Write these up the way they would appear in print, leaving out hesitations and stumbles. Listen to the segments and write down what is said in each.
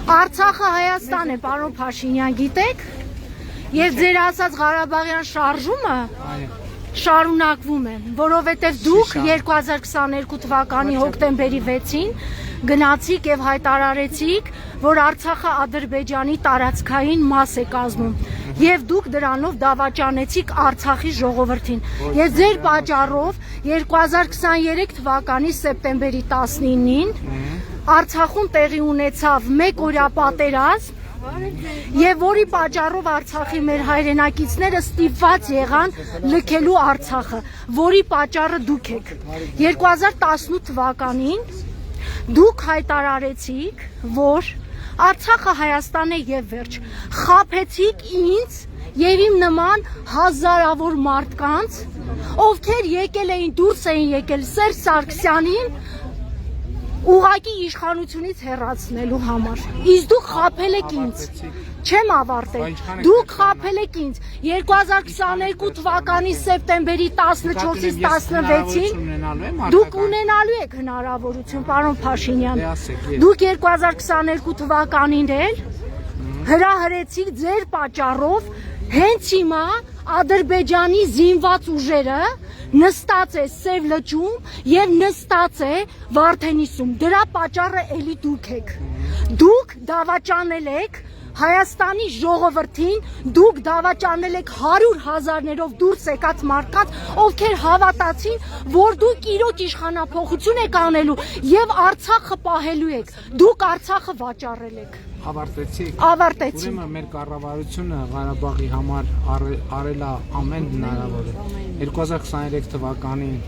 Արցախը Հայաստան է, պարոն Փաշինյան, գիտեք, եւ ձեր ասած Ղարաբաղյան շարժումը շարունակվում է, որովհետեւ դուք 2022 թվականի հոկտեմբերի 6-ին գնացիք եւ հայտարարեցիք, որ Արցախը Ադրբեջանի տարածքային մաս է կազմում եւ դուք դրանով դավաճանեցիք Արցախի ժողովրդին։ Եւ ձեր պատճառով 2023 թվականի սեպտեմբերի 19-ին Արցախում տեղի ունեցավ մեկ օրյա պատերազմ եւ որի պատճառով Արցախի մեր հայրենակիցները ստիպված եղան լքելու Արցախը, որի պատճառը դուք եք։ 2018 թվականին դուք հայտարարեցիք, որ Արցախը Հայաստան է եւ վերջ։ Խաբեցիք ինձ եւ իմ նման հազարավոր մարդկանց, ովքեր եկել էին, դուրս էին եկել Սերժ Սարգսյանին ուղղակի իշխանությունից հեռացնելու համար։ Իսկ դուք խաբել եք ինձ։ Չեմ ավարտել։ Դուք խաբել եք ինձ 2022 թվականի սեպտեմբերի 14-ից 16-ին դուք ունենալու եք հնարավորություն, պարոն Փաշինյան։ Դուք 2022 թվականին էլ հրահրեցիք ձեր պատճառով հենց հիմա Ադրբեջանի զինված ուժերը նստած է Սև լճում եւ նստած է Վարդենիսում։ Դրա պատճառը էլի դուք եք։ Դուք դավաճանել եք Հայաստանի ժողովրդին, դուք դավաճանել եք 100,000-ներով դուրս եկած մարդկանց, ովքեր հավատացին, որ դուք իրոք իշխանափոխություն եք անելու եւ Արցախը պահելու եք։ Դուք Արցախը վաճառել եք։ Ավարտեցիք։ Ավարտեցիք։ Ուրեմն մեր կառավարությունը Ղարաբաղի համար արել է ամեն հնարավորը։ 2023 թվականին,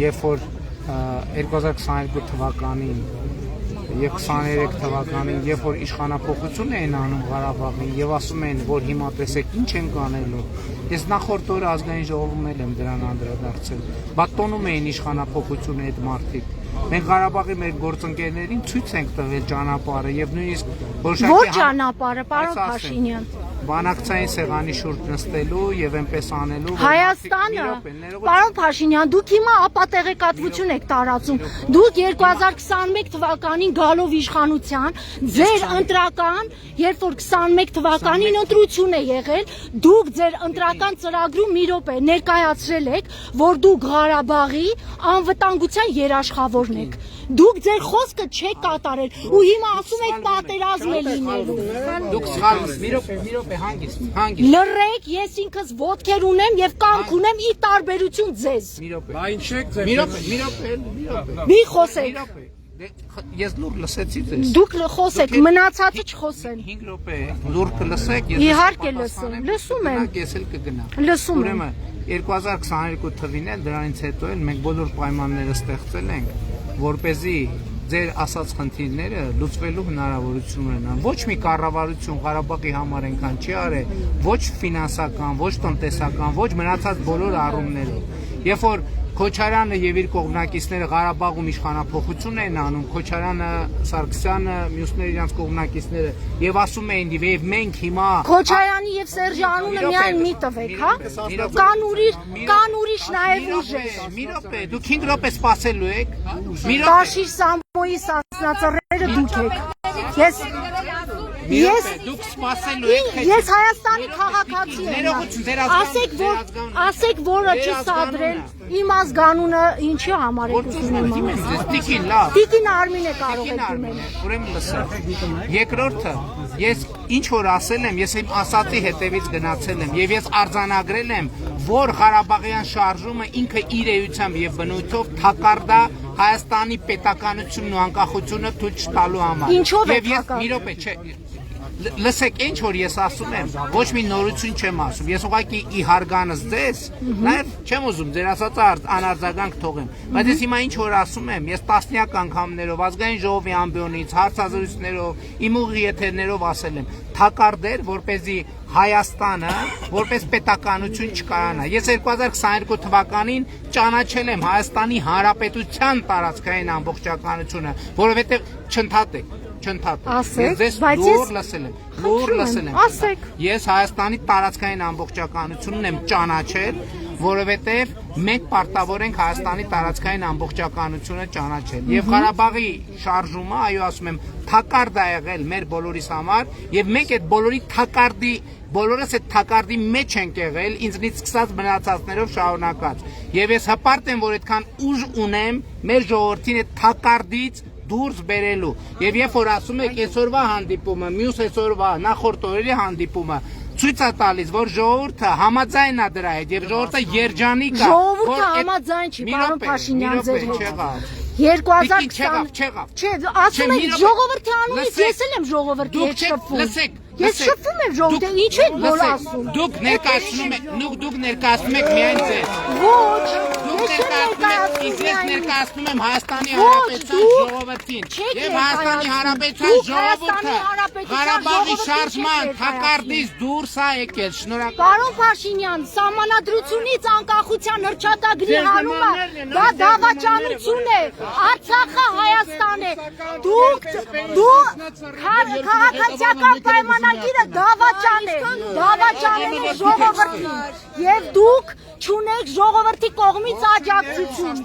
երբ որ 2022 թվականին եւ 23 թվականին, երբ որ իշխանափոխություն էին անում Ղարաբաղին եւ ասում են, որ հիմա տեսեք ինչ են կանելու։ Ես նախորդ օրը ազգային ժողովում եմ դրան անդրադարձել։ Բատոնում էին իշխանափոխությունը այդ մարդիկ։ Մենք Ղարաբաղի մեր գործընկերներին ցույց ենք տվել ճանապարհը եւ նույնիսկ Ոչ ճանապարհը, պարոն Փաշինյան։ Բանակցային սեղանի շուրջ նստելու եւ այնպես անելու Հայաստանը, պարոն Փաշինյան, դուք հիմա ապատեղեկատվություն եք տարածում։ Դուք 2021 թվականին գալով իշխանության, ձեր ընտրական, երբ որ 21 թվականին ընտրություն է եղել, դուք ձեր ընտրական ծրագրում մի րոպե ներկայացրել եք, որ դուք Ղարաբաղի անվտանգության երաշխավորն եք։ Դուք ձեր խոսքը չեք կատարել ու հիմա ասում եք պատերազմ է լինելու։ Դուք սխալ մի րոպե հանգիստ։ Լռեք, ես ինքս ոտքեր ունեմ եւ կամք ունեմ ի տարբերություն ձեզ։ Մի րոպե։ Բա ինչ եք ձեր։ Մի րոպե։ Մի խոսեք։ Ես լուր լսեցի ձեզ։ Դուք խոսեք, մնացածը չխոսեն։ 5 րոպե լուր կլսեք, ես իհարկե լսում, լսում եմ։ Ես էլ կգնամ։ Լսում եմ։ Ուրեմն 2022 թվին էլ դրանից հետո էլ մենք բոլոր պայմանները ստեղծել ենք, որպեսզի ձեր ասած խնդիրները լուծվելու հնարավորություն ունենան։ Ոչ մի կառավարություն Ղարաբաղի համար այնքան չի արել, ոչ ֆինանսական, ոչ տնտեսական, ոչ մնացած բոլոր առումներով։ Երբ որ Քոչարյանը եւ իր կողմնակիցները Ղարաբաղում իշխանափոխություն են անում, Քոչարյանը, Սարգսյանը, մյուսները իրենց կողմնակիցները եւ ասում էին եւ մենք հիմա Քոչարյանի եւ Սերժի անունը միայն մի տվեք, հա? Կան ուրիշ նաեւ ուժեր։ Մի րոպե, դուք 5 րոպե սպասելու եք։ Մի րոպե։ Տաշի Սամոյի ասնածռերը դուք եք։ Դուք սպասելու եք։ Ես Հայաստանի քաղաքացի եմ։ Ասեք, որը չսադրել իմ ազգանունը ինչի համար եք ուզում իմանալ։ Տիկին, լավ։ Տիկին Արմինը կարող եք դիմել։ Ուրեմն լսեք։ Երկրորդը, ես ինչ որ ասել եմ, ես իմ ասածի հետևից գնացել եմ եւ ես արձանագրել եմ, որ Ղարաբաղյան շարժումը ինքը իր էությամբ եւ բնույթով թակարդա Հայաստանի պետականությունն ու անկախությունը թույլ չտալու համար։ Ինչով է եւ ես մի րոպե, չէ, լսեք, ինչ որ ես ասում եմ, ոչ մի նորություն չեմ ասում։ Ես ուղղակի իհարգանս ձեզ, նաեւ չեմ ուզում ձեր ասածը անարձագանք թողեմ։ Բայց ես հիմա ինչ որ ասում եմ, ես տասնյակ անգամներով ազգային ժողովի ամբիոնից, հարցազրույցներով, իմ ուղիղ եթերներով ասել եմ, թակարդեր, որպեսզի Հայաստանը որպես պետականություն չկայանա։ Ես 2022 թվականին ճանաչել եմ Հայաստանի Հանրապետության տարածքային ամբողջականությունը, որովհետև չընդհատեք։ Ես լուր լսել եմ։ Ես Հայաստանի տարածքային ամբողջականությունն եմ ճանաչել որովհետև մենք պարտավոր ենք Հայաստանի տարածքային ամբողջականությունը ճանաչել։ Եվ Ղարաբաղի շարժումը, այո, ասում եմ, թակարդ է եղել մեր բոլորիս համար, եւ մենք այդ բոլորի թակարդի բոլորս այդ թակարդի մեջ ենք եղել, ինձնից սկսած մնացածներով շարունակած։ Եվ ես հպարտ եմ, որ այդքան ուժ ունեմ մեր ժողովրդին այդ թակարդից դուրս բերելու։ Եվ երբ որ ասում եք այսօրվա հանդիպումը, մյուս այսօրվա, նախորդ օրերի հանդիպումը ցույց է տալիս, որ ժողովուրդը համաձայն է դրա հետ եւ ժողովուրդը երջանիկ է։ Ժողովուրդը համաձայն չի, պարոն Փաշինյան, ձեր հետ։ 2020 չեղավ։ Չէ, ասում եք ժողովրդի անունից ես էլ եմ ժողովրդի հետ շփվում։ Լսեք, Ես շփվում եմ ժողովրդի, ինչ եք որ ասում։ Դուք ներկայացնում եք միայն ձեզ։ Ոչ, ես ներկայացնում եմ Հայաստանի Հանրապետության ժողովրդին։ Եվ Հայաստանի Հանրապետության ժողովուրդը Ղարաբաղի շարժման թակարդից դուրս է եկել։ Շնորհակալ։ Պարոն Փաշինյան, սահմանադրությունից անկախության հռչակագրի հանումը դա դավաճանություն է։ Արցախը Հայաստան է։ Դու քաղաքացիական պայմանագիրը դավաճանել է ժողովրդին։ Եվ դուք չունեք ժողովրդի կողմից աջակցություն։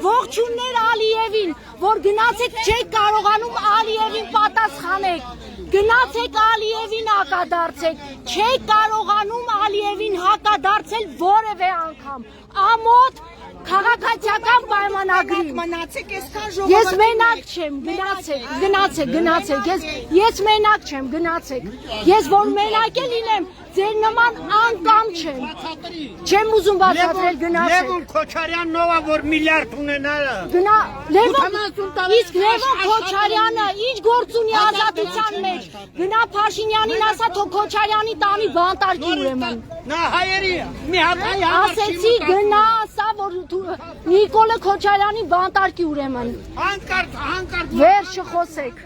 Ողջուններ Ալիևին, որ գնացեք չեք կարողանում Ալիևին պատասխանեք։ Գնացեք Ալիևին հակադարձեք, չեք կարողանում Ալիևին հակադարձել որևէ անգամ։ Ամոթ քաղաքացիական պայմանագրին մնացեք այսքան ժողովրդի։ Ես մենակ չեմ, գնացեք, ես մենակ չեմ, գնացեք։ Ես որ մենակ էլ լինեմ, ձեր նման անկամ չեմ։ Չեմ ուզում բացատրել, գնացեք։ Լևոն Քոչարյանն ով է որ միլիարդ ունենալը։ Գնա, իսկ Լևոն Քոչարյանը ինչ գործ ունի ազատության մեջ։ Գնա Փաշինյանին ասա, թող Քոչարյանի տանի բանտարկի ուրեմն։ Նա հայերի մի հատ հայ համար Ասեցի գնա ասա, որ Նիկոլը Քոչարյանի բանտարկի ուրեմն։ հանկարծ Վերջը խոսեք։